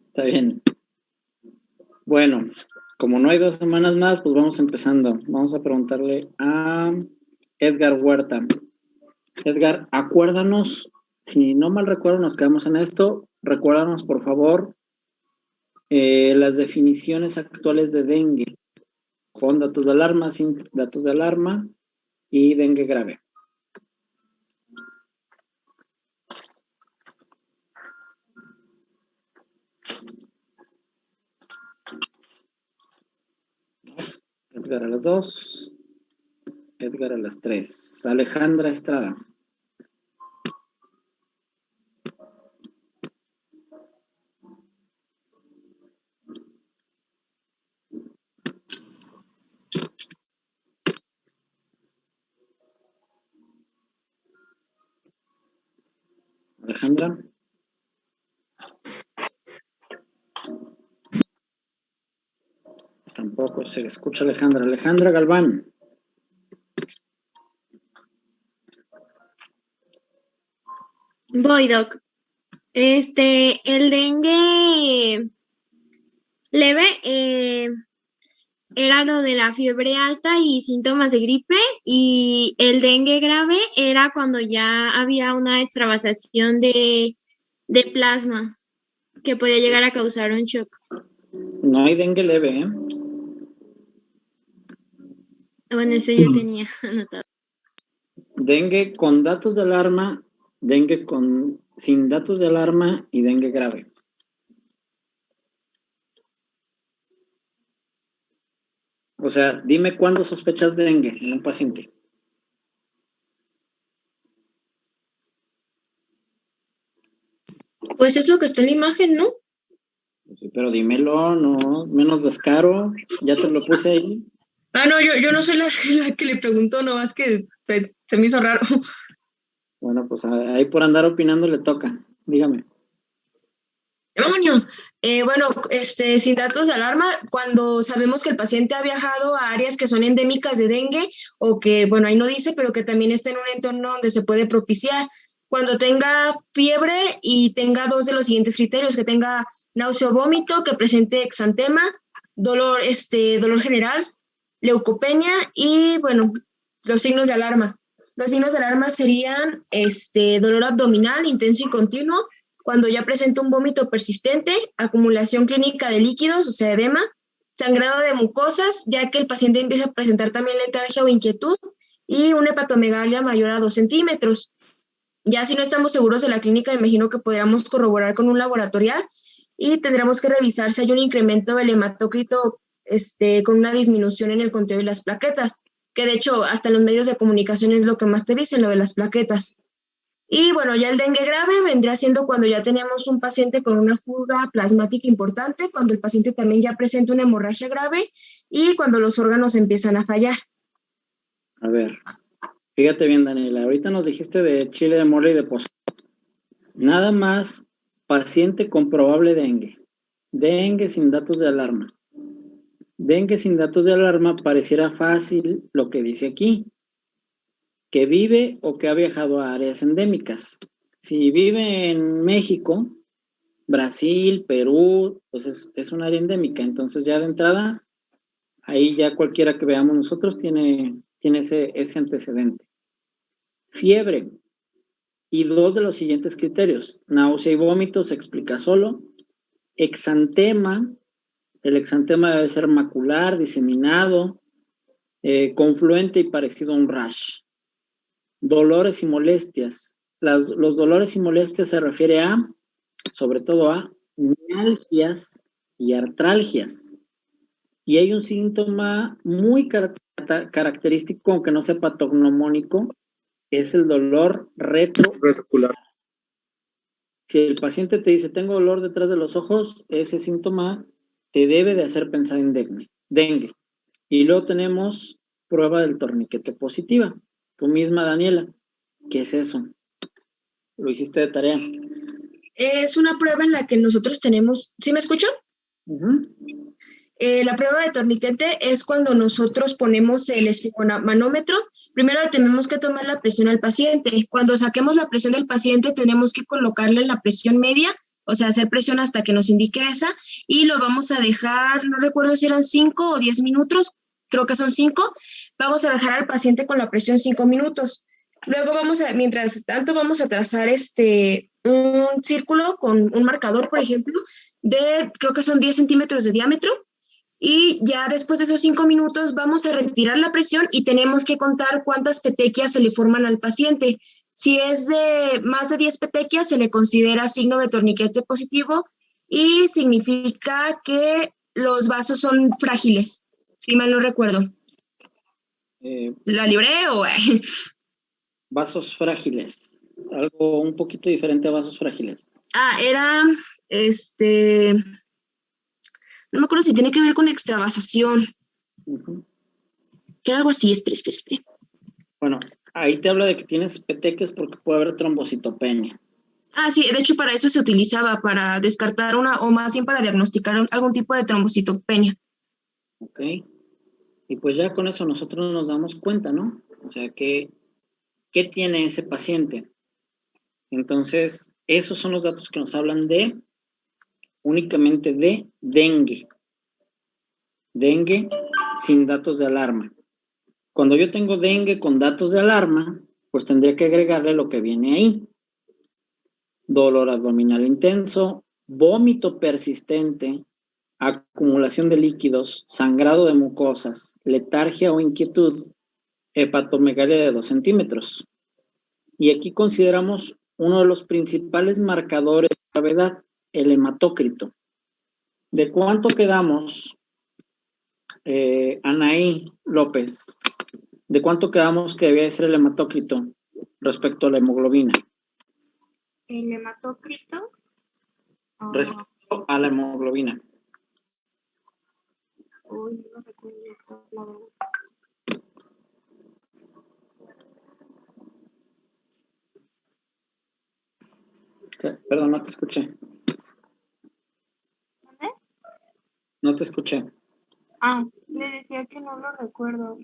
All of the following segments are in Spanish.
Está bien. Bueno, como no hay 2 semanas más, pues vamos empezando. Vamos a preguntarle a Edgar Huerta. Edgar, acuérdanos, si no mal recuerdo, nos quedamos en esto. Recuérdanos, por favor, las definiciones actuales de dengue, con datos de alarma, sin datos de alarma y dengue grave. Edgar a las 2, Edgar a las 3. Alejandra Estrada. Alejandra. Tampoco se escucha Alejandra. Alejandra Galván. Voy, Doc. El dengue leve era lo de la fiebre alta y síntomas de gripe, y el dengue grave era cuando ya había una extravasación de plasma que podía llegar a causar un shock. No hay dengue leve, ¿eh? Bueno, ese yo tenía anotado. Dengue con datos de alarma, dengue sin datos de alarma y dengue grave. O sea, dime cuándo sospechas dengue en un paciente. Pues eso que está en la imagen, ¿no? Pero dímelo, no, menos descaro, ya te lo puse ahí. Ah, no, yo no soy la que le preguntó, nomás que se me hizo raro. Bueno, pues ahí por andar opinando le toca, dígame. ¡Demonios! Bueno, sin datos de alarma, cuando sabemos que el paciente ha viajado a áreas que son endémicas de dengue, o que, bueno, ahí no dice, pero que también está en un entorno donde se puede propiciar. Cuando tenga fiebre y tenga 2 de los siguientes criterios: que tenga náusea o vómito, que presente exantema, dolor general, leucopenia y, bueno, los signos de alarma. Los signos de alarma serían dolor abdominal intenso y continuo, cuando ya presenta un vómito persistente, acumulación clínica de líquidos, o sea, edema, sangrado de mucosas, ya que el paciente empieza a presentar también letargia o inquietud, y una hepatomegalia mayor a 2 centímetros. Ya si no estamos seguros de la clínica, me imagino que podríamos corroborar con un laboratorial y tendremos que revisar si hay un incremento del hematócrito con una disminución en el conteo de las plaquetas, que de hecho hasta en los medios de comunicación es lo que más te dicen, lo de las plaquetas. Y bueno, ya el dengue grave vendría siendo cuando ya tenemos un paciente con una fuga plasmática importante, cuando el paciente también ya presenta una hemorragia grave y cuando los órganos empiezan a fallar. A ver, fíjate bien, Daniela, ahorita nos dijiste de chile de mole y de pozole. Nada más paciente con probable dengue. Dengue sin datos de alarma. Dengue sin datos de alarma pareciera fácil lo que dice aquí, que vive o que ha viajado a áreas endémicas. Si vive en México, Brasil, Perú, pues es un área endémica, entonces ya de entrada, ahí ya cualquiera que veamos nosotros tiene ese antecedente. Fiebre y 2 de los siguientes criterios: náusea y vómito se explica solo. Exantema, el exantema debe ser macular, diseminado, confluente y parecido a un rash. Dolores y molestias. Los dolores y molestias se refiere sobre todo a mialgias y artralgias. Y hay un síntoma muy característico, aunque no sea patognomónico, es el dolor retroarticular. Si el paciente te dice, tengo dolor detrás de los ojos, ese síntoma te debe de hacer pensar en dengue. Y luego tenemos prueba del torniquete positiva. Tú misma, Daniela, ¿qué es eso? Lo hiciste de tarea. Es una prueba en la que nosotros tenemos, ¿sí me escuchan? La prueba de torniquete es cuando nosotros ponemos el esfigmomanómetro. Primero tenemos que tomar la presión al paciente. Cuando saquemos la presión del paciente, tenemos que colocarle la presión media, o sea, hacer presión hasta que nos indique esa, y lo vamos a dejar, no recuerdo si eran 5 o 10 minutos, creo que son 5. Vamos a dejar al paciente con la presión 5 minutos. Luego mientras tanto, vamos a trazar un círculo con un marcador, por ejemplo, creo que son 10 centímetros de diámetro. Y ya después de esos 5 minutos vamos a retirar la presión y tenemos que contar cuántas petequias se le forman al paciente. Si es de más de 10 petequias, se le considera signo de torniquete positivo y significa que los vasos son frágiles, si mal no recuerdo. ¿La libré o...? Vasos frágiles. Algo un poquito diferente a vasos frágiles. Era, no me acuerdo si tiene que ver con extravasación. Era algo así, espera. Bueno, ahí te habla de que tienes petequias porque puede haber trombocitopenia. Sí, de hecho para eso se utilizaba, para descartar o más bien para diagnosticar algún tipo de trombocitopenia. Ok. Y pues ya con eso nosotros nos damos cuenta, ¿no? O sea, ¿qué tiene ese paciente? Entonces, esos son los datos que nos hablan únicamente de dengue. Dengue sin datos de alarma. Cuando yo tengo dengue con datos de alarma, pues tendría que agregarle lo que viene ahí. Dolor abdominal intenso, vómito persistente, acumulación de líquidos, sangrado de mucosas, letargia o inquietud, hepatomegalia de 2 centímetros. Y aquí consideramos uno de los principales marcadores de gravedad, el hematócrito. ¿De cuánto quedamos, Anaí López? ¿De cuánto quedamos que debía ser el hematócrito respecto a la hemoglobina? El hematócrito. Respecto a la hemoglobina. Uy, no recuerdo la verdad. Perdón, no te escuché. ¿Dónde? No te escuché. Le decía que no lo recuerdo.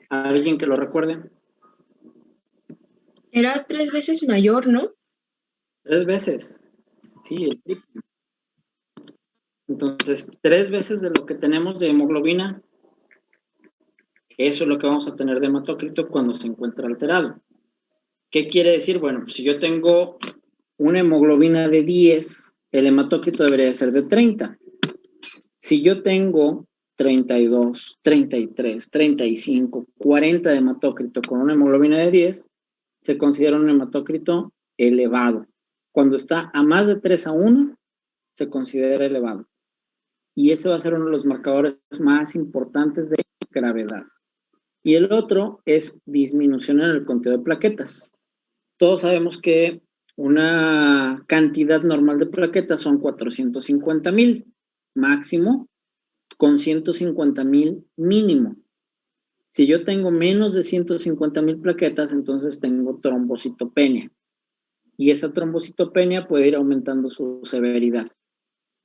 ¿Alguien que lo recuerde? Era 3 veces mayor, ¿no? 3 veces. Sí, el triple. Entonces, 3 veces de lo que tenemos de hemoglobina, eso es lo que vamos a tener de hematócrito cuando se encuentra alterado. ¿Qué quiere decir? Bueno, pues si yo tengo una hemoglobina de 10, el hematócrito debería ser de 30. Si yo tengo 32, 33, 35, 40 de hematócrito con una hemoglobina de 10, se considera un hematócrito elevado. Cuando está a más de 3:1, se considera elevado. Y ese va a ser uno de los marcadores más importantes de gravedad. Y el otro es disminución en el conteo de plaquetas. Todos sabemos que una cantidad normal de plaquetas son 450,000 máximo, con 150,000 mínimo. Si yo tengo menos de 150,000 plaquetas, entonces tengo trombocitopenia. Y esa trombocitopenia puede ir aumentando su severidad.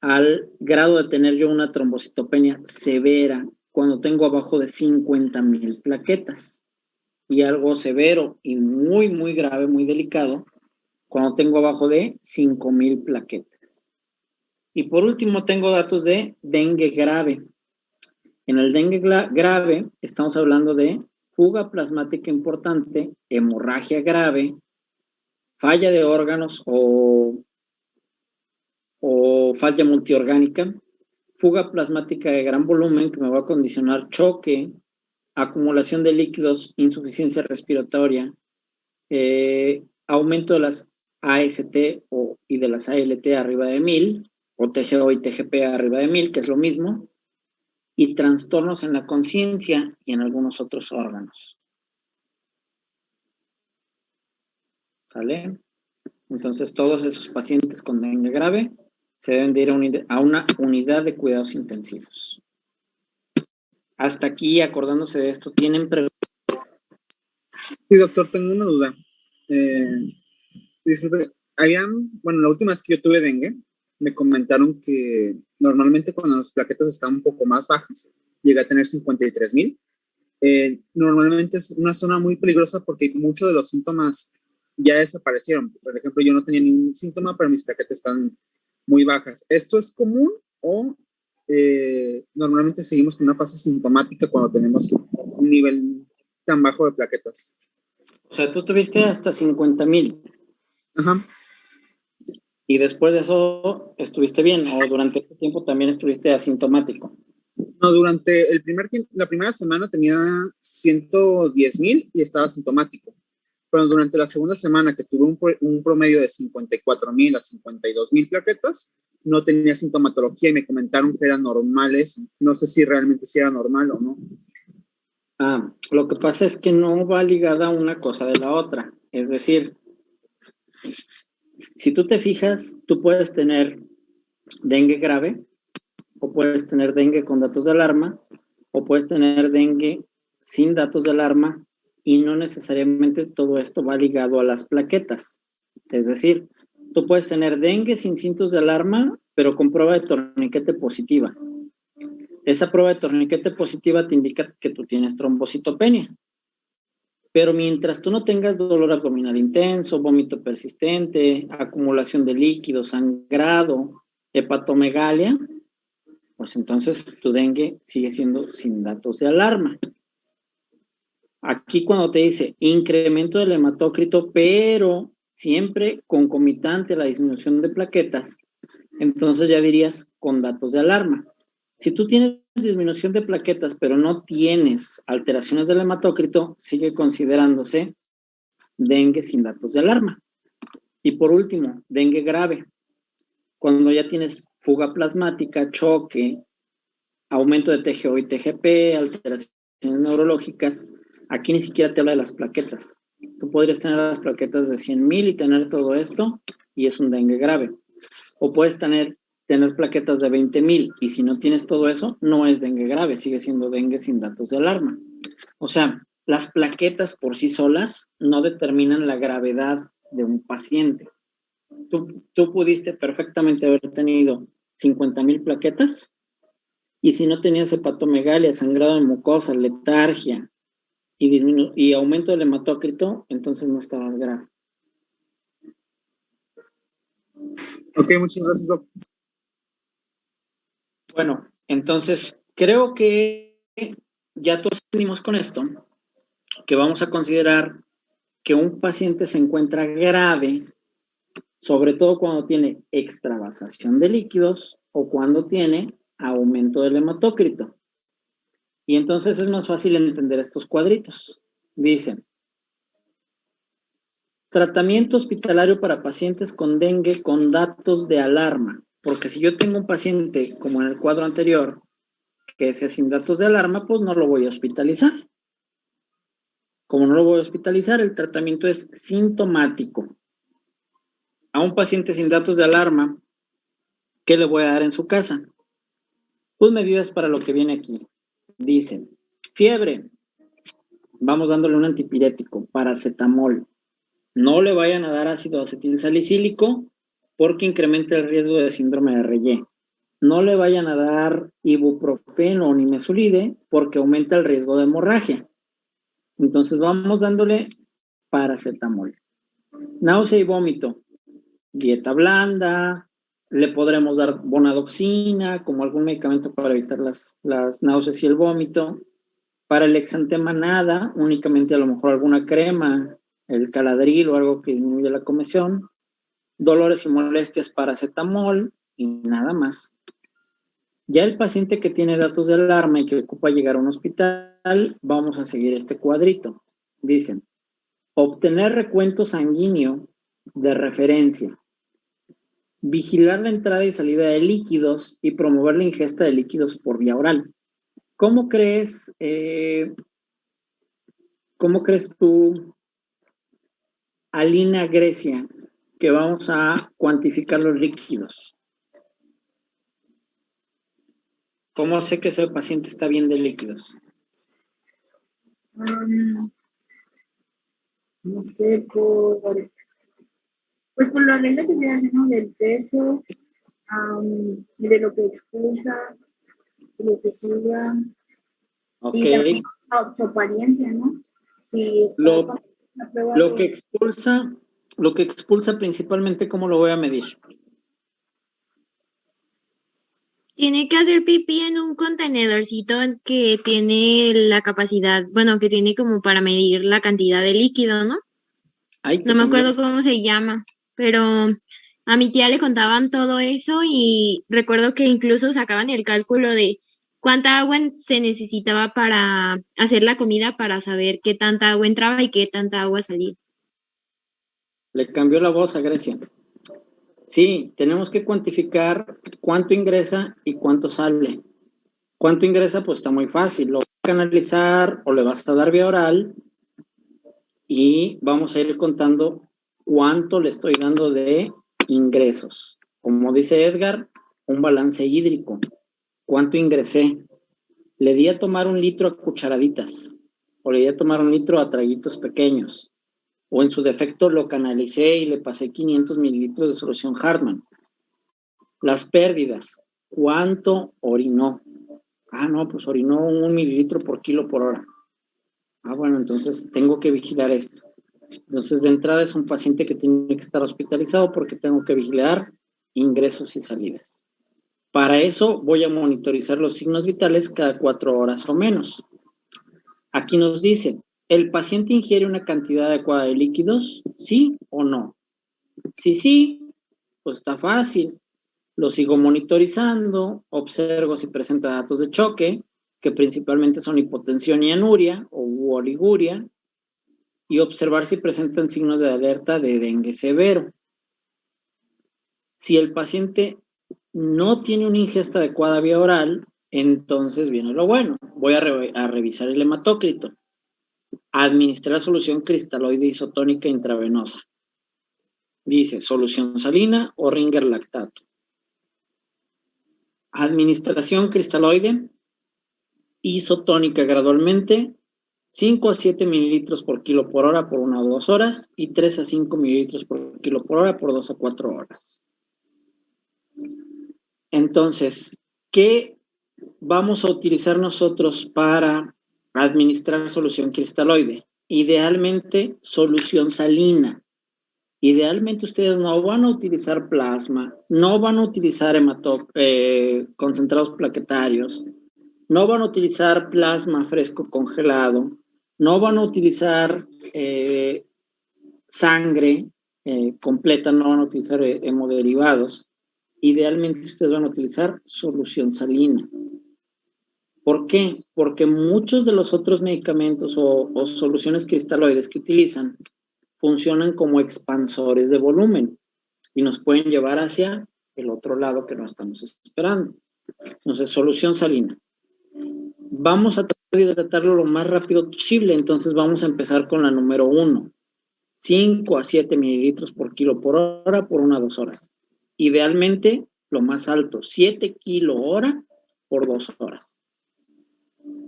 Al grado de tener yo una trombocitopenia severa cuando tengo abajo de 50,000 plaquetas. Y algo severo y muy, muy grave, muy delicado, cuando tengo abajo de 5,000 plaquetas. Y por último, tengo datos de dengue grave. En el dengue grave, estamos hablando de fuga plasmática importante, hemorragia grave, falla de órganos o falla multiorgánica, fuga plasmática de gran volumen que me va a condicionar choque, acumulación de líquidos, insuficiencia respiratoria, aumento de las AST y de las ALT arriba de 1000, o TGO y TGP arriba de 1000, que es lo mismo, y trastornos en la conciencia y en algunos otros órganos. ¿Sale? Entonces, todos esos pacientes con dengue grave se deben de ir a una unidad de cuidados intensivos. Hasta aquí, acordándose de esto, ¿tienen preguntas? Sí, doctor, tengo una duda. Disculpe, la última vez que yo tuve dengue, me comentaron que normalmente cuando las plaquetas están un poco más bajas, llega a tener 53,000. Normalmente es una zona muy peligrosa porque muchos de los síntomas ya desaparecieron. Por ejemplo, yo no tenía ningún síntoma, pero mis plaquetas están muy bajas. ¿Esto es común o normalmente seguimos con una fase sintomática cuando tenemos un nivel tan bajo de plaquetas? O sea, tú tuviste hasta 50,000 Ajá. y después de eso estuviste bien, o durante este tiempo también estuviste asintomático. No, durante la primera semana tenía 110,000 y estaba asintomático. Pero durante la segunda semana, que tuve un promedio de 54,000 a 52,000 plaquetas, no tenía sintomatología y me comentaron que era normal eso. No sé si realmente sí era normal o no. Lo que pasa es que no va ligada una cosa de la otra. Es decir, si tú te fijas, tú puedes tener dengue grave, o puedes tener dengue con datos de alarma, o puedes tener dengue sin datos de alarma, y no necesariamente todo esto va ligado a las plaquetas. Es decir, tú puedes tener dengue sin síntomas de alarma, pero con prueba de torniquete positiva. Esa prueba de torniquete positiva te indica que tú tienes trombocitopenia. Pero mientras tú no tengas dolor abdominal intenso, vómito persistente, acumulación de líquido, sangrado, hepatomegalia, pues entonces tu dengue sigue siendo sin datos de alarma. Aquí cuando te dice incremento del hematócrito, pero siempre concomitante a la disminución de plaquetas, entonces ya dirías con datos de alarma. Si tú tienes disminución de plaquetas, pero no tienes alteraciones del hematócrito, sigue considerándose dengue sin datos de alarma. Y por último, dengue grave. Cuando ya tienes fuga plasmática, choque, aumento de TGO y TGP, alteraciones neurológicas, aquí ni siquiera te habla de las plaquetas. Tú podrías tener las plaquetas de 100,000 y tener todo esto, y es un dengue grave. O puedes tener plaquetas de 20,000, y si no tienes todo eso, no es dengue grave, sigue siendo dengue sin datos de alarma. O sea, las plaquetas por sí solas no determinan la gravedad de un paciente. Tú pudiste perfectamente haber tenido 50,000 plaquetas, y si no tenías hepatomegalia, sangrado de mucosa, letargia y aumento del hematócrito, entonces no estabas grave. Ok, muchas gracias, Doc. Bueno, entonces creo que ya todos entendimos con esto que vamos a considerar que un paciente se encuentra grave, sobre todo cuando tiene extravasación de líquidos o cuando tiene aumento del hematócrito. Y entonces es más fácil entender estos cuadritos. Dicen, tratamiento hospitalario para pacientes con dengue con datos de alarma. Porque si yo tengo un paciente, como en el cuadro anterior, que sea sin datos de alarma, pues no lo voy a hospitalizar. Como no lo voy a hospitalizar, el tratamiento es sintomático. A un paciente sin datos de alarma, ¿qué le voy a dar en su casa? Pues medidas para lo que viene aquí. Dicen, fiebre, vamos dándole un antipirético, paracetamol. No le vayan a dar ácido acetilsalicílico porque incrementa el riesgo de síndrome de Reye. No le vayan a dar ibuprofeno o nimesulide porque aumenta el riesgo de hemorragia. Entonces vamos dándole paracetamol. Náusea y vómito, dieta blanda, le podremos dar bonadoxina como algún medicamento para evitar las náuseas y el vómito. Para el exantema nada, únicamente a lo mejor alguna crema, el caladril o algo que disminuye la comezón. Dolores y molestias, paracetamol y nada más. Ya el paciente que tiene datos de alarma y que ocupa llegar a un hospital, vamos a seguir este cuadrito. Dicen, obtener recuento sanguíneo de referencia, vigilar la entrada y salida de líquidos y promover la ingesta de líquidos por vía oral. ¿Cómo crees tú, Alina Grecia, que vamos a cuantificar los líquidos? ¿Cómo sé que ese paciente está bien de líquidos? No sé, pues por la regla que se hace, ¿no? Del peso, de lo que expulsa, de lo que suda, Ok. y también su apariencia, ¿no? Si está Lo, con la prueba lo que expulsa principalmente, ¿cómo lo voy a medir? Tiene que hacer pipí en un contenedorcito que tiene la capacidad, bueno, que tiene como para medir la cantidad de líquido, ¿no? Ahí te No me cambió. acuerdo cómo se llama, pero a mi tía le contaban todo eso y recuerdo que incluso sacaban el cálculo de cuánta agua se necesitaba para hacer la comida para saber qué tanta agua entraba y qué tanta agua salía. Le cambió la voz a Grecia. Sí, tenemos que cuantificar cuánto ingresa y cuánto sale. ¿Cuánto ingresa? Pues está muy fácil. Lo vas a canalizar o le vas a dar vía oral y vamos a ir contando cuánto le estoy dando de ingresos. Como dice Edgar, un balance hídrico. ¿Cuánto ingresé? Le di a tomar 1 litro a cucharaditas o le di a tomar 1 litro a traguitos pequeños. O en su defecto lo canalicé y le pasé 500 mililitros de solución Hartmann. Las pérdidas, ¿cuánto orinó? No, pues orinó 1 mililitro por kilo por hora. Bueno, entonces tengo que vigilar esto. Entonces, de entrada es un paciente que tiene que estar hospitalizado porque tengo que vigilar ingresos y salidas. Para eso voy a monitorizar los signos vitales cada 4 horas o menos. Aquí nos dice, ¿el paciente ingiere una cantidad adecuada de líquidos? ¿Sí o no? Si sí, pues está fácil. Lo sigo monitorizando, observo si presenta datos de choque, que principalmente son hipotensión y anuria o oliguria, y observar si presentan signos de alerta de dengue severo. Si el paciente no tiene una ingesta adecuada vía oral, entonces viene lo bueno. Voy a revisar el hematócrito. Administrar solución cristaloide isotónica intravenosa. Dice solución salina o Ringer lactato. Administración cristaloide isotónica gradualmente, 5 a 7 mililitros por kilo por hora por 1 o 2 horas y 3 a 5 mililitros por kilo por hora por 2 a 4 horas. Entonces, ¿qué vamos a utilizar nosotros para administrar solución cristaloide? Idealmente, solución salina. Idealmente ustedes no van a utilizar plasma, no van a utilizar concentrados plaquetarios, no van a utilizar plasma fresco congelado, no van a utilizar sangre completa, no van a utilizar hemoderivados. Idealmente ustedes van a utilizar solución salina. ¿Por qué? Porque muchos de los otros medicamentos o soluciones cristaloides que utilizan funcionan como expansores de volumen y nos pueden llevar hacia el otro lado que no estamos esperando. Entonces, solución salina. Vamos a tratar de hidratarlo lo más rápido posible, entonces vamos a empezar con la número 1. 5 a 7 mililitros por kilo por hora por 1 a 2 horas. Idealmente, lo más alto, 7 kilo hora por 2 horas.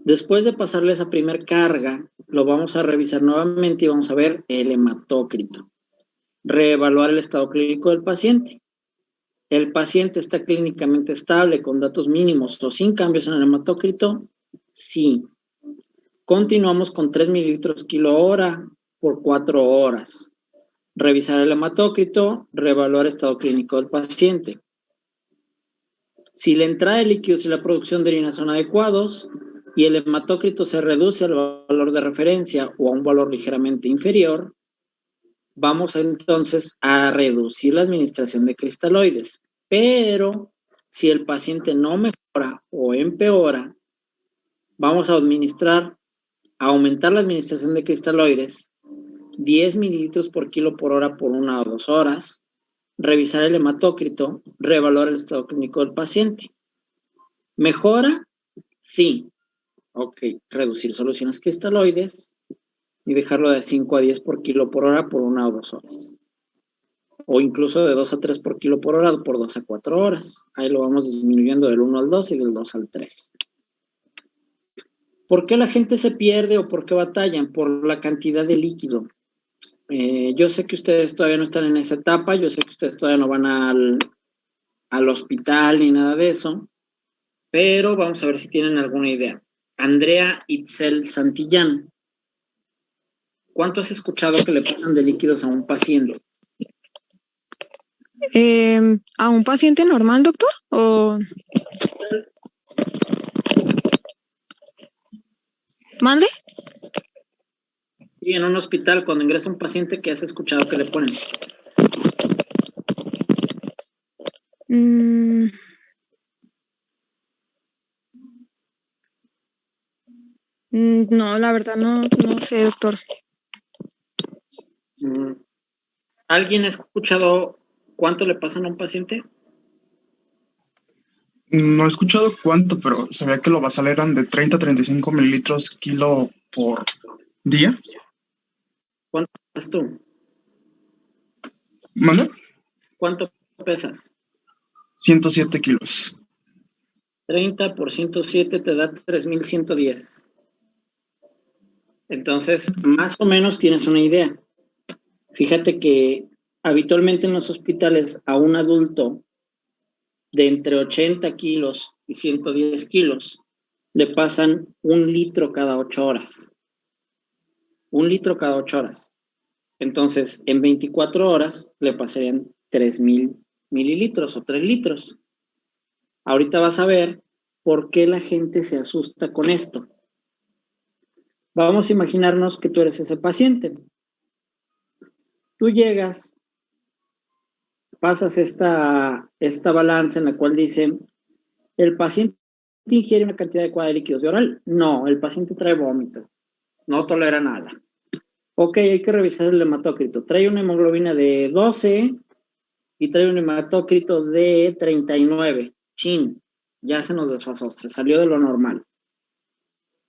Después de pasarle esa primer carga, lo vamos a revisar nuevamente y vamos a ver el hematócrito. Reevaluar el estado clínico del paciente. ¿El paciente está clínicamente estable con datos mínimos o sin cambios en el hematócrito? Sí. Continuamos con 3 mililitros kilo hora por 4 horas. Revisar el hematócrito, reevaluar el estado clínico del paciente. Si la entrada de líquidos y la producción de orina son adecuados y el hematócrito se reduce al valor de referencia o a un valor ligeramente inferior, vamos entonces a reducir la administración de cristaloides. Pero si el paciente no mejora o empeora, vamos a aumentar la administración de cristaloides 10 mililitros por kilo por hora por 1 o 2 horas, revisar el hematócrito, reevaluar el estado clínico del paciente. ¿Mejora? Sí. Ok, reducir soluciones cristaloides y dejarlo de 5 a 10 por kilo por hora por 1 o 2 horas. O incluso de 2 a 3 por kilo por hora por 2 a 4 horas. Ahí lo vamos disminuyendo del 1 al 2 y del 2 al 3. ¿Por qué la gente se pierde o por qué batallan? Por la cantidad de líquido. Yo sé que ustedes todavía no están en esa etapa, yo sé que ustedes todavía no van al hospital ni nada de eso, pero vamos a ver si tienen alguna idea. Andrea Itzel Santillán, ¿cuánto has escuchado que le pasan de líquidos a un paciente? ¿A un paciente normal, doctor? ¿O mande? Sí, en un hospital, cuando ingresa un paciente, ¿qué has escuchado que le ponen? No, la verdad no sé, doctor. ¿Alguien ha escuchado cuánto le pasan a un paciente? No he escuchado cuánto, pero sabía que los basal eran de 30 a 35 mililitros kilo por día. ¿Cuánto pesas tú? ¿Mande? ¿Cuánto pesas? 107 kilos. 30 por 107 te da 3,110. Entonces, más o menos tienes una idea. Fíjate que habitualmente en los hospitales a un adulto de entre 80 kilos y 110 kilos le pasan 1 litro cada 8 horas. 1 litro cada 8 horas. Entonces, en 24 horas le pasarían 3,000 mililitros o 3 litros. Ahorita vas a ver por qué la gente se asusta con esto. Vamos a imaginarnos que tú eres ese paciente. Tú llegas, pasas esta balanza en la cual dice, ¿el paciente ingiere una cantidad adecuada de líquidos de oral? No, el paciente trae vómito, no tolera nada. Ok, hay que revisar el hematócrito. Trae una hemoglobina de 12 y trae un hematócrito de 39. Chin, ya se nos desfasó, se salió de lo normal.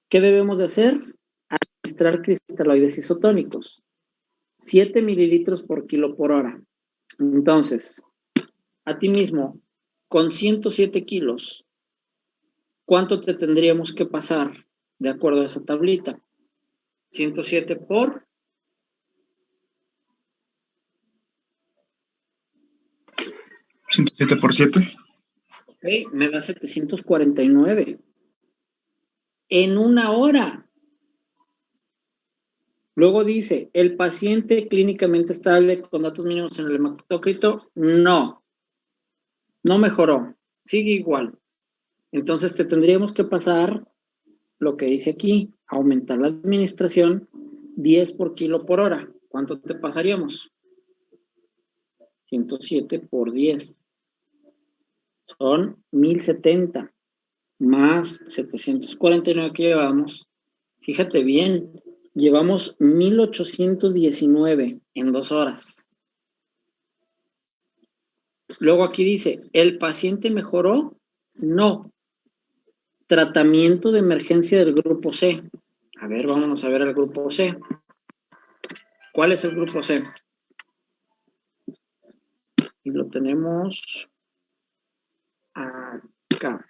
¿Qué debemos de hacer? Administrar cristaloides isotónicos. 7 mililitros por kilo por hora. Entonces, a ti mismo, con 107 kilos, ¿cuánto te tendríamos que pasar de acuerdo a esa tablita? 107 por... ¿107 por 7? Ok, me da 749. En 1 hora. Luego dice, ¿el paciente clínicamente estable con datos mínimos en el hematócrito? No. No mejoró. Sigue igual. Entonces te tendríamos que pasar lo que dice aquí, aumentar la administración 10 por kilo por hora. ¿Cuánto te pasaríamos? 107 por 10. Son 1070 más 749 que llevamos. Fíjate bien, llevamos 1819 en 2 horas. Luego aquí dice, ¿el paciente mejoró? No. Tratamiento de emergencia del grupo C. A ver, vámonos a ver el grupo C. ¿Cuál es el grupo C? Y lo tenemos acá.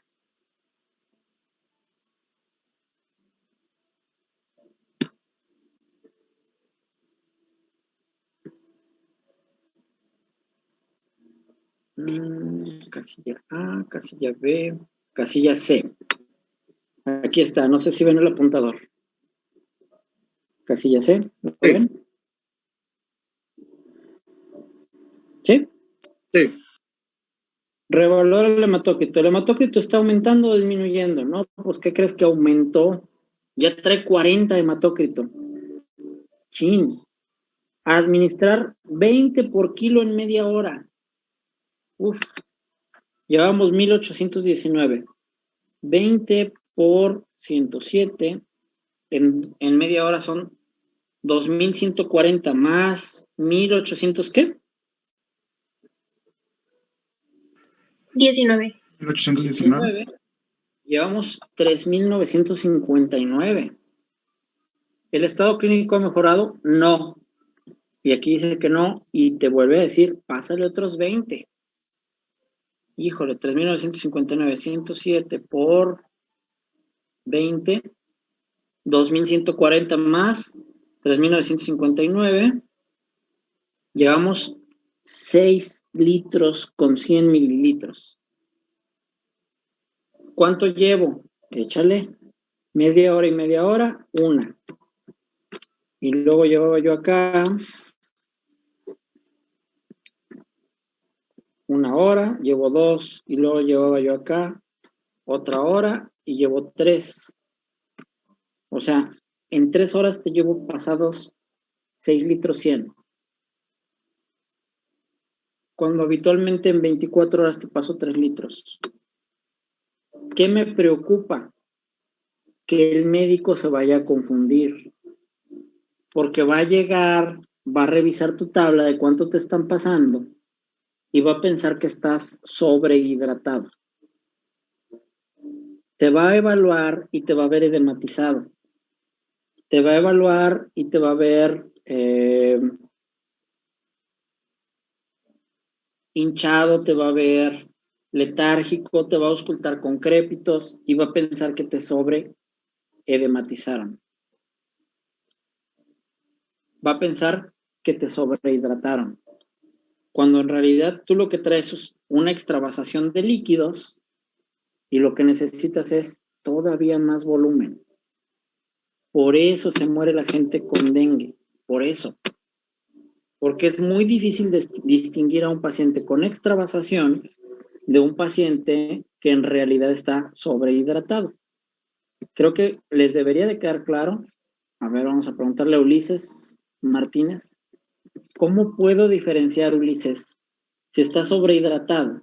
Casilla A, casilla B, casilla C. Aquí está, no sé si ven el apuntador. Casilla C, ¿lo ven? ¿Sí? Sí. Revalora el hematócrito. El hematócrito está aumentando o disminuyendo, ¿no? Pues, ¿qué crees que aumentó? Ya trae 40 hematócrito. Chin. Administrar 20 por kilo en media hora. Uf. Llevamos 1819. 20 por 107. En media hora son 2140 más 1800, ¿qué? 19. 1819. Llevamos 3959. ¿El estado clínico ha mejorado? No. Y aquí dice que no, y te vuelve a decir, pásale otros 20. Híjole, 3959, 107 por 20, 2140 más 3959. Llevamos 6 litros con 100 mililitros. ¿Cuánto llevo? Échale. Media hora y media hora, una. Y luego llevaba yo acá 1 hora, llevo 2. Y luego llevaba yo acá otra hora y llevo 3. O sea, en 3 horas te llevo pasados 6 litros 100. Cuando habitualmente en 24 horas te paso 3 litros. ¿Qué me preocupa? Que el médico se vaya a confundir. Porque va a llegar, va a revisar tu tabla de cuánto te están pasando y va a pensar que estás sobrehidratado. Te va a evaluar y te va a ver edematizado. Te va a evaluar y te va a ver hinchado, te va a ver letárgico, te va a auscultar con crépitos y va a pensar que te sobreedematizaron. Va a pensar que te sobrehidrataron. Cuando en realidad tú lo que traes es una extravasación de líquidos y lo que necesitas es todavía más volumen. Por eso se muere la gente con dengue, por eso. Porque es muy difícil distinguir a un paciente con extravasación de un paciente que en realidad está sobrehidratado. Creo que les debería de quedar claro. A ver, vamos a preguntarle a Ulises Martínez. ¿Cómo puedo diferenciar, Ulises, si está sobrehidratado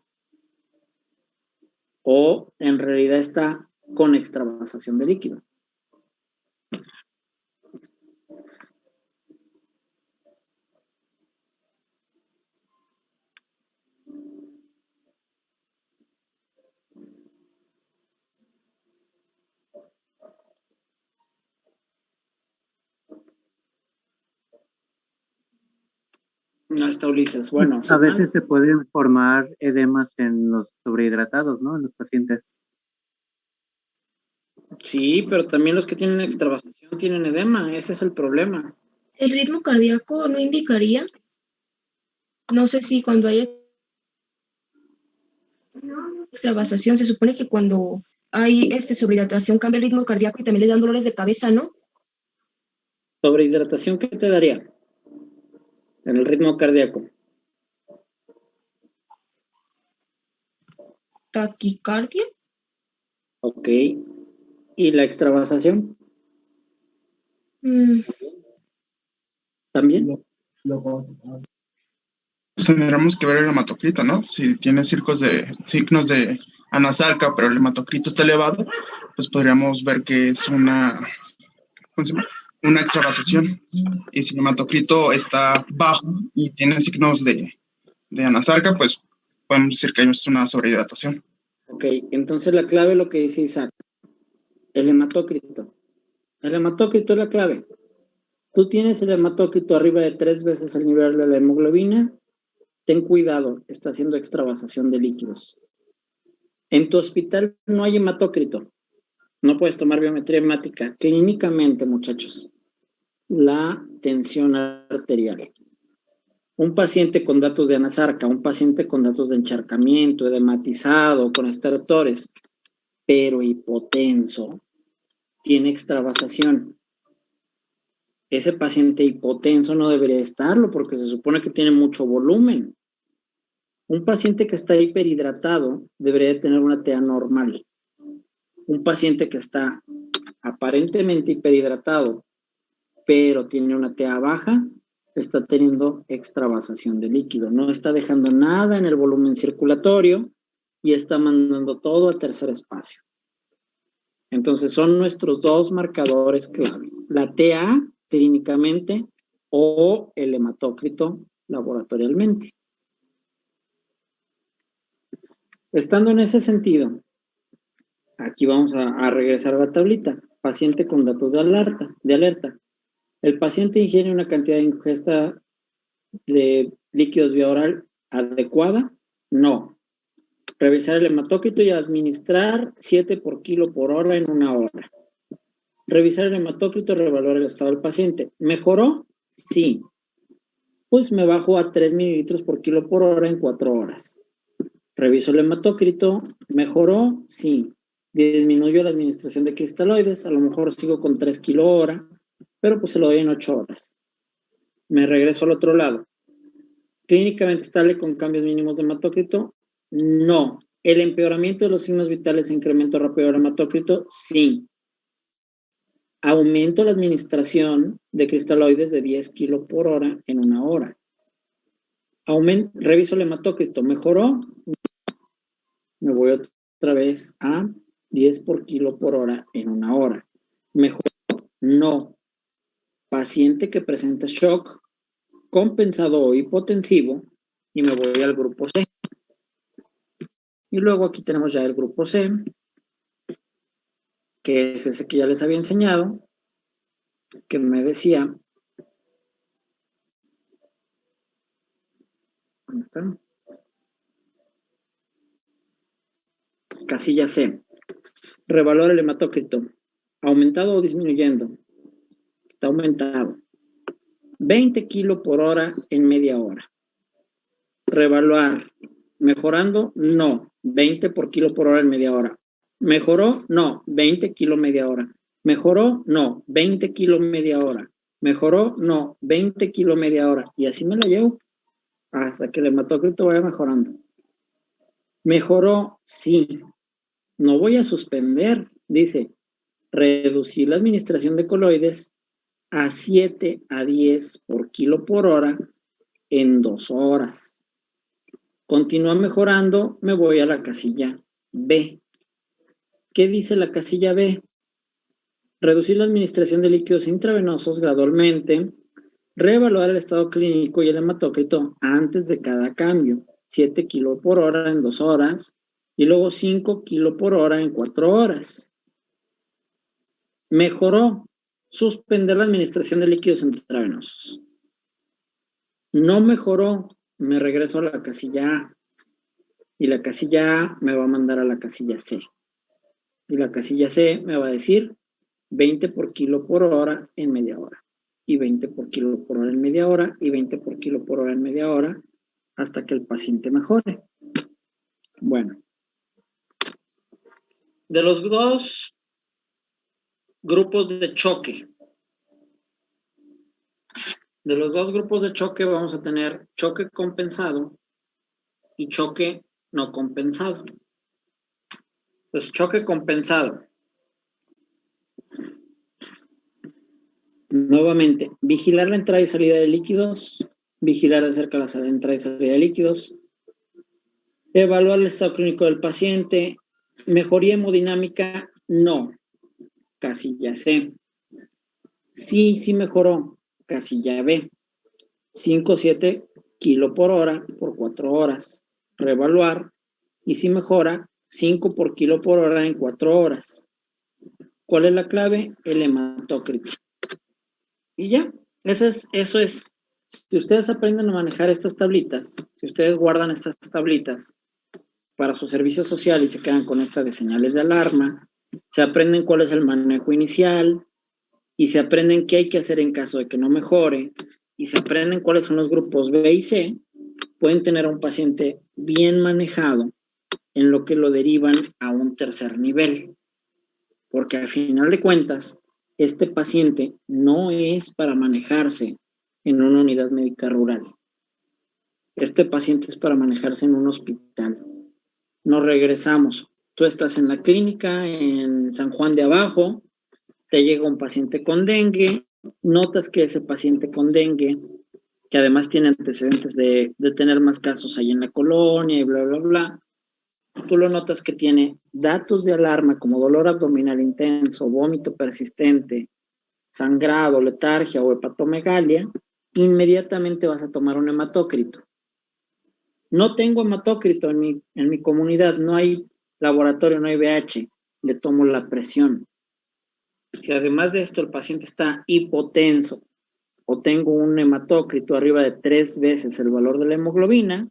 o en realidad está con extravasación de líquido? No está Ulises. Bueno, a veces se pueden formar edemas en los sobrehidratados, ¿no? En los pacientes. Sí, pero también los que tienen extravasación tienen edema. Ese es el problema. ¿El ritmo cardíaco no indicaría? No sé si cuando hay extravasación, se supone que cuando hay sobrehidratación cambia el ritmo cardíaco y también le dan dolores de cabeza, ¿no? ¿Sobrehidratación qué te daría? En el ritmo cardíaco. Taquicardia. Ok. ¿Y la extravasación? ¿También? Tendremos que ver el hematocrito, ¿no? Si tiene signos de anasarca, pero el hematocrito está elevado, pues podríamos ver que es una extravasación. Y si el hematocrito está bajo y tiene signos de anasarca, pues podemos decir que es una sobrehidratación. Ok, entonces la clave es lo que dice Isaac. El hematócrito. El hematócrito es la clave. Tú tienes el hematócrito arriba de 3 veces el nivel de la hemoglobina, ten cuidado, está haciendo extravasación de líquidos. En tu hospital no hay hematócrito. No puedes tomar biometría hemática. Clínicamente, muchachos, la tensión arterial. Un paciente con datos de anasarca, un paciente con datos de encharcamiento, edematizado, con estertores, pero hipotenso, tiene extravasación. Ese paciente hipotenso no debería estarlo porque se supone que tiene mucho volumen. Un paciente que está hiperhidratado debería tener una TA normal. Un paciente que está aparentemente hiperhidratado, pero tiene una TA baja, está teniendo extravasación de líquido. No está dejando nada en el volumen circulatorio y está mandando todo a tercer espacio. Entonces son nuestros dos marcadores clave. La TA clínicamente o el hematócrito laboratorialmente. Estando en ese sentido, aquí vamos a regresar a la tablita. Paciente con datos de alerta. ¿El paciente ingiere una cantidad de ingesta de líquidos vía oral adecuada? No. Revisar el hematócrito y administrar 7 por kilo por hora en 1 hora. Revisar el hematócrito y reevaluar el estado del paciente. ¿Mejoró? Sí. pues me bajo a 3 mililitros por kilo por hora en 4 horas. Reviso el hematócrito, ¿mejoró? Sí. Disminuyó la administración de cristaloides, a lo mejor sigo con 3 kilo hora, pero pues se lo doy en 8 horas. Me regreso al otro lado. ¿Clínicamente estable con cambios mínimos de hematócrito? No. ¿El empeoramiento de los signos vitales e incremento rápido del hematócrito? Sí. Aumento la administración de cristaloides de 10 kilo por hora en 1 hora. Reviso el hematócrito. ¿Mejoró? Me voy otra vez a 10 por kilo por hora en 1 hora. ¿Mejoró? No. Paciente que presenta shock, compensado o hipotensivo, y me voy al grupo C. Y luego aquí tenemos ya el grupo C, que es ese que ya les había enseñado, que me decía, ¿dónde está? Casilla C. Revalora el hematócrito. ¿Aumentado o disminuyendo? Está aumentado. 20 kilo por hora en media hora. Revaluar. ¿Mejorando? No. 20 por kilo por hora en media hora. ¿Mejoró? No. 20 kilo media hora. ¿Mejoró? No. 20 kilo media hora. ¿Mejoró? No. 20 kilo media hora. Y así me la llevo hasta que el hematócrito vaya mejorando. ¿Mejoró? Sí. No voy a suspender. Dice, reducir la administración de coloides a 7 a 10 por kilo por hora en 2 horas. Continúa mejorando, me voy a la casilla B. ¿Qué dice la casilla B? Reducir la administración de líquidos intravenosos gradualmente, reevaluar el estado clínico y el hematócrito antes de cada cambio, 7 kilo por hora en 2 horas, y luego 5 kilo por hora en 4 horas. Mejoró, suspender la administración de líquidos intravenosos. No mejoró, me regreso a la casilla A. Y la casilla A me va a mandar a la casilla C. Y la casilla C me va a decir 20 por kilo por hora en media hora. Y 20 por kilo por hora en media hora. Y 20 por kilo por hora en media hora. Hasta que el paciente mejore. Bueno. De los dos grupos de choque. De los dos grupos de choque vamos a tener choque compensado y choque no compensado. Pues choque compensado. Nuevamente, vigilar la entrada y salida de líquidos, vigilar de cerca la entrada y salida de líquidos, evaluar el estado clínico del paciente, mejoría hemodinámica, no, casilla C. Sí mejoró, casilla B. 5 o 7 kilo por hora por 4 horas. Reevaluar. Y si mejora, 5 por kilo por hora en 4 horas. ¿Cuál es la clave? El hematócrito. Y ya, eso es. Si ustedes aprenden a manejar estas tablitas, si ustedes guardan estas tablitas para su servicio social y se quedan con esta de señales de alarma, se aprenden cuál es el manejo inicial y se aprenden qué hay que hacer en caso de que no mejore y se aprenden cuáles son los grupos B y C, pueden tener a un paciente bien manejado en lo que lo derivan a un tercer nivel. Porque al final de cuentas, este paciente no es para manejarse en una unidad médica rural. Este paciente es para manejarse en un hospital. Nos regresamos. Tú estás en la clínica en San Juan de Abajo, te llega un paciente con dengue, notas que ese paciente con dengue, que además tiene antecedentes de tener más casos ahí en la colonia y bla, bla, bla, tú lo notas que tiene datos de alarma como dolor abdominal intenso, vómito persistente, sangrado, letargia o hepatomegalia, inmediatamente vas a tomar un hematócrito. No tengo hematócrito en mi comunidad, no hay laboratorio, no hay VH, le tomo la presión. Si además de esto el paciente está hipotenso o tengo un hematócrito arriba de 3 veces el valor de la hemoglobina,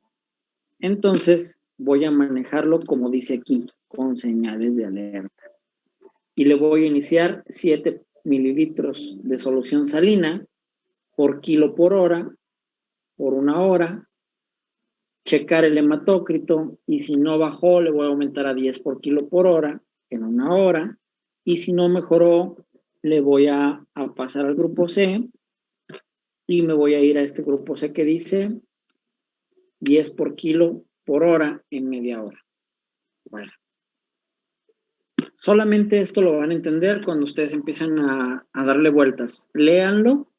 entonces voy a manejarlo como dice aquí, con señales de alerta. Y le voy a iniciar 7 mililitros de solución salina por kilo por hora por una hora, checar el hematócrito, y si no bajó, le voy a aumentar a 10 por kilo por hora en una hora, y si no mejoró, le voy a pasar al grupo C, y me voy a ir a este grupo C que dice 10 por kilo por hora en media hora. Bueno. Solamente esto lo van a entender cuando ustedes empiezan a darle vueltas. Léanlo,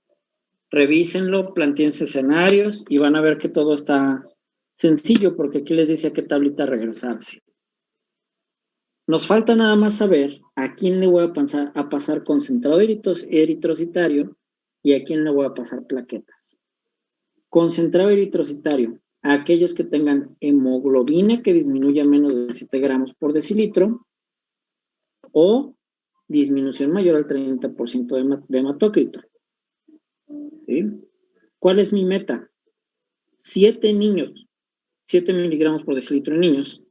revísenlo, plantéense escenarios y van a ver que todo está sencillo, porque aquí les dice a qué tablita regresarse. Nos falta nada más saber a quién le voy a pasar concentrado eritrocitario y a quién le voy a pasar plaquetas. Concentrado eritrocitario, a aquellos que tengan hemoglobina que disminuya menos de 7 gramos por decilitro, o disminución mayor al 30% de hematócrito. ¿Sí? ¿Cuál es mi meta? 7 niños, 7 miligramos por decilitro en niños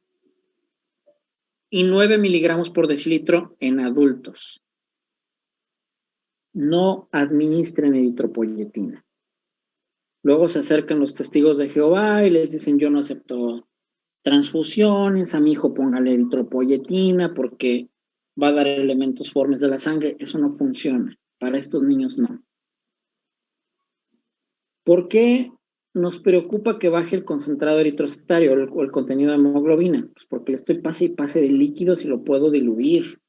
y 9 miligramos por decilitro en adultos. No administren eritropoyetina. Luego se acercan los testigos de Jehová y les dicen: yo no acepto transfusiones, a mi hijo póngale eritropoyetina porque va a dar elementos formes de la sangre. Eso no funciona. Para estos niños no. ¿Por qué nos preocupa que baje el concentrado eritrocitario o el contenido de hemoglobina? Pues porque le estoy pase y pase de líquidos y lo puedo diluir.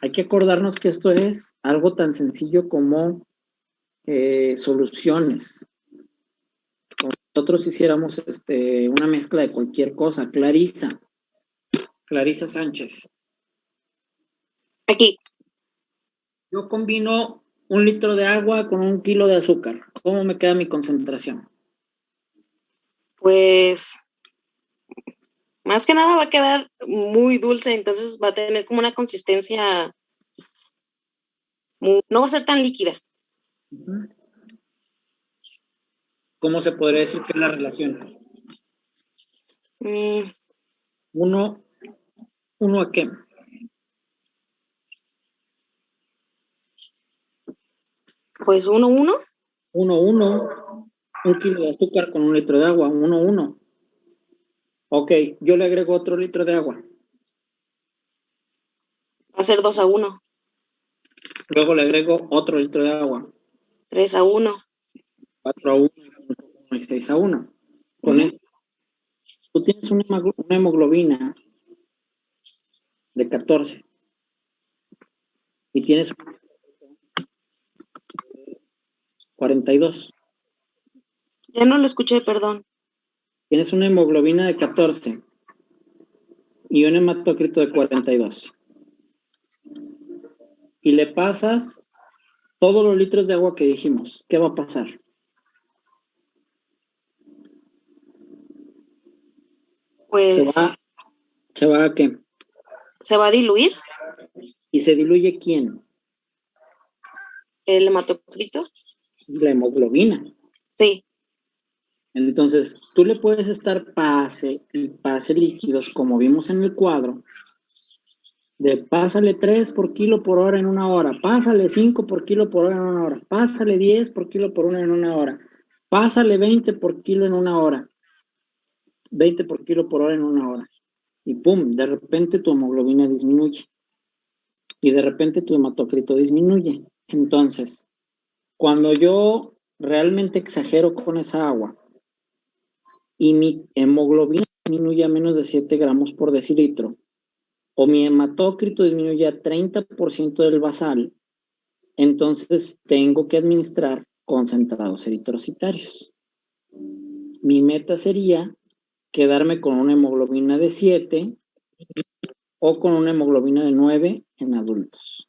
Hay que acordarnos que esto es algo tan sencillo como soluciones. Como nosotros hiciéramos una mezcla de cualquier cosa. Clarisa Sánchez. Aquí. Yo combino 1 litro de agua con 1 kilo de azúcar. ¿Cómo me queda mi concentración? Pues, más que nada va a quedar muy dulce, entonces va a tener como una consistencia, no va a ser tan líquida. ¿Cómo se podría decir que es la relación? ¿Uno a qué? Pues 1:1. 1:1. 1 kilo de azúcar con 1 litro de agua. 1:1. Ok, yo le agrego otro litro de agua. Va a ser 2:1. Luego le agrego otro litro de agua. 3:1. 4:1. 5:1 y 6:1. Con esto, tú tienes una hemoglobina de 14 y tienes 42. Ya no lo escuché, perdón. Tienes una hemoglobina de 14 y un hematócrito de 42. Y le pasas todos los litros de agua que dijimos. ¿Qué va a pasar? Pues ¿Se va a qué? ¿Se va a diluir? ¿Y se diluye quién? ¿El hematócrito? La hemoglobina. Sí. Entonces, tú le puedes estar pase y pase líquidos, como vimos en el cuadro, de pásale 3 por kilo por hora en una hora, pásale 5 por kilo por hora en una hora, pásale 10 por kilo por hora en una hora, pásale 20 por kilo en una hora, 20 por kilo por hora en una hora. Y pum, de repente tu hemoglobina disminuye. Y de repente tu hematócrito disminuye. Entonces, cuando yo realmente exagero con esa agua y mi hemoglobina disminuye a menos de 7 gramos por decilitro, o mi hematócrito disminuye a 30% del basal, entonces tengo que administrar concentrados eritrocitarios. Mi meta sería quedarme con una hemoglobina de 7 o con una hemoglobina de 9 en adultos.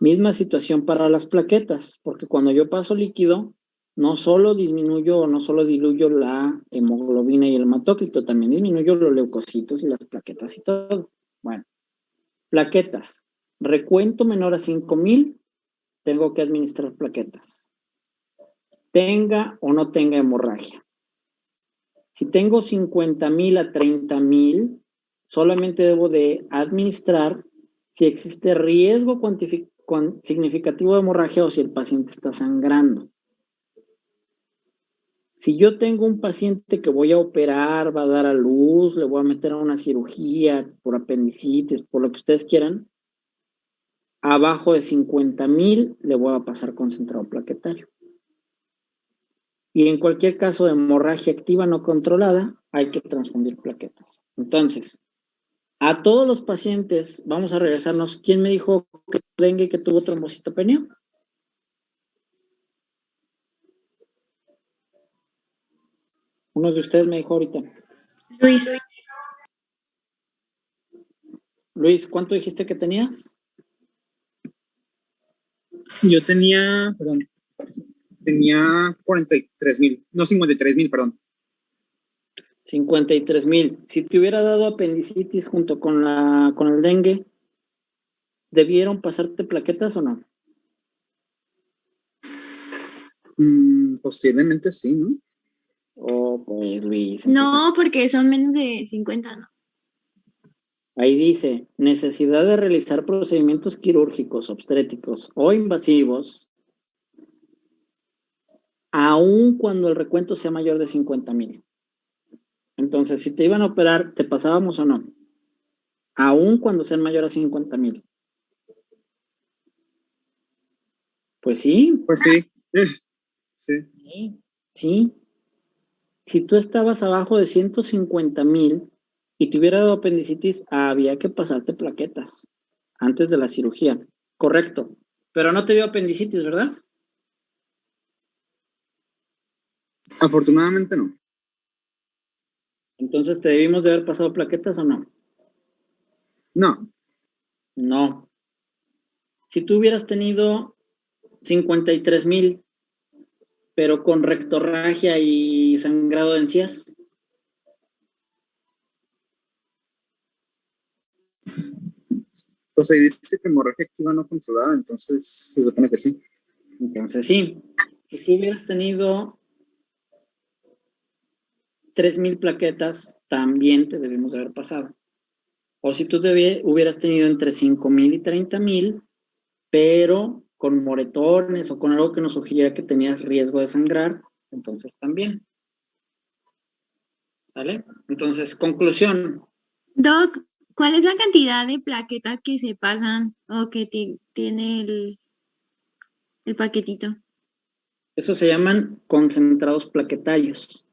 Misma situación para las plaquetas, porque cuando yo paso líquido, no solo disminuyo o no solo diluyo la hemoglobina y el hematócrito, también disminuyo los leucocitos y las plaquetas y todo. Bueno, plaquetas. Recuento menor a 5,000, tengo que administrar plaquetas. Tenga o no tenga hemorragia. Si tengo 50,000 a 30,000, solamente debo de administrar si existe riesgo significativo de hemorragia o si el paciente está sangrando. Si yo tengo un paciente que voy a operar, va a dar a luz, le voy a meter a una cirugía por apendicitis, por lo que ustedes quieran, abajo de 50,000 le voy a pasar concentrado plaquetario. Y en cualquier caso de hemorragia activa no controlada, hay que transfundir plaquetas. Entonces, a todos los pacientes, vamos a regresarnos. ¿Quién me dijo que dengue que tuvo trombocitopenia? Uno de ustedes me dijo ahorita. Luis. Luis, ¿cuánto dijiste que tenías? Yo tenía 43,000, no 53,000, perdón. 53,000. Si te hubiera dado apendicitis junto con el dengue, ¿debieron pasarte plaquetas o no? Posiblemente sí, ¿no? Oh, pues Luis. No, porque son menos de 50, ¿no? Ahí dice, necesidad de realizar procedimientos quirúrgicos, obstétricos o invasivos, aun cuando el recuento sea mayor de 50,000. Entonces, si te iban a operar, ¿te pasábamos o no? Aun cuando sean mayor a 50,000. Pues sí. Pues sí. Sí. Sí. Si tú estabas abajo de 150,000 y te hubiera dado apendicitis, había que pasarte plaquetas antes de la cirugía. Correcto. Pero no te dio apendicitis, ¿verdad? Afortunadamente no. Entonces, ¿te debimos de haber pasado plaquetas o no? No. No. Si tú hubieras tenido 53,000, pero con rectorragia y sangrado de encías. Pues ahí dice que hemorragia activa no controlada, entonces se supone que sí. Entonces sí. Si tú hubieras tenido 3,000 plaquetas, también te debimos de haber pasado. O si tú hubieras tenido entre 5,000 y 30,000, pero con moretones o con algo que nos sugiriera que tenías riesgo de sangrar, entonces también. ¿Vale? Entonces, conclusión. Doc, ¿cuál es la cantidad de plaquetas que se pasan o que tiene el paquetito? Eso se llaman concentrados plaquetarios.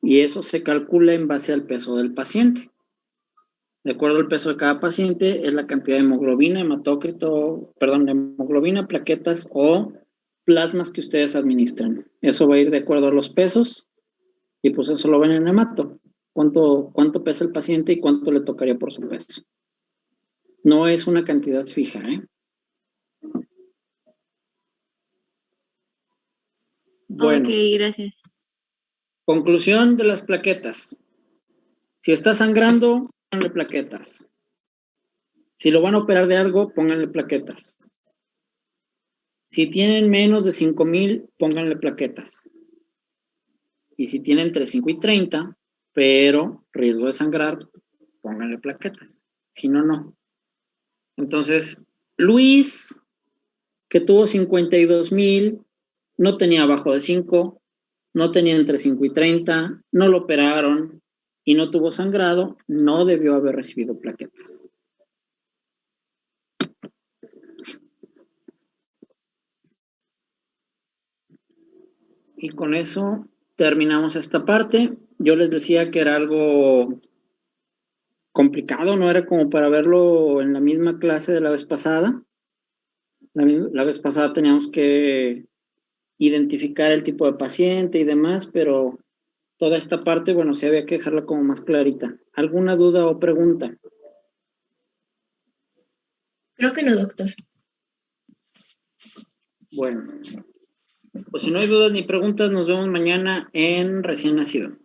Y eso se calcula en base al peso del paciente. De acuerdo al peso de cada paciente, es la cantidad de hemoglobina, hemoglobina, plaquetas o plasmas que ustedes administran. Eso va a ir de acuerdo a los pesos y pues eso lo ven en hemato. ¿Cuánto pesa el paciente y cuánto le tocaría por su peso? No es una cantidad fija, ¿eh? Bueno. Ok, gracias. Conclusión de las plaquetas. Si está sangrando, pónganle plaquetas. Si lo van a operar de algo, pónganle plaquetas. Si tienen menos de 5,000, pónganle plaquetas. Y si tienen entre 5 y 30, pero riesgo de sangrar, pónganle plaquetas. Si no, no. Entonces, Luis, que tuvo 52,000, no tenía abajo de 5, no tenía entre 5 y 30, no lo operaron y no tuvo sangrado, no debió haber recibido plaquetas. Y con eso terminamos esta parte. Yo les decía que era algo complicado, no era como para verlo en la misma clase de la vez pasada. La vez pasada teníamos que identificar el tipo de paciente y demás, pero toda esta parte, bueno, sí había que dejarla como más clarita. ¿Alguna duda o pregunta? Creo que no, doctor. Bueno, pues si no hay dudas ni preguntas, nos vemos mañana en Recién Nacido.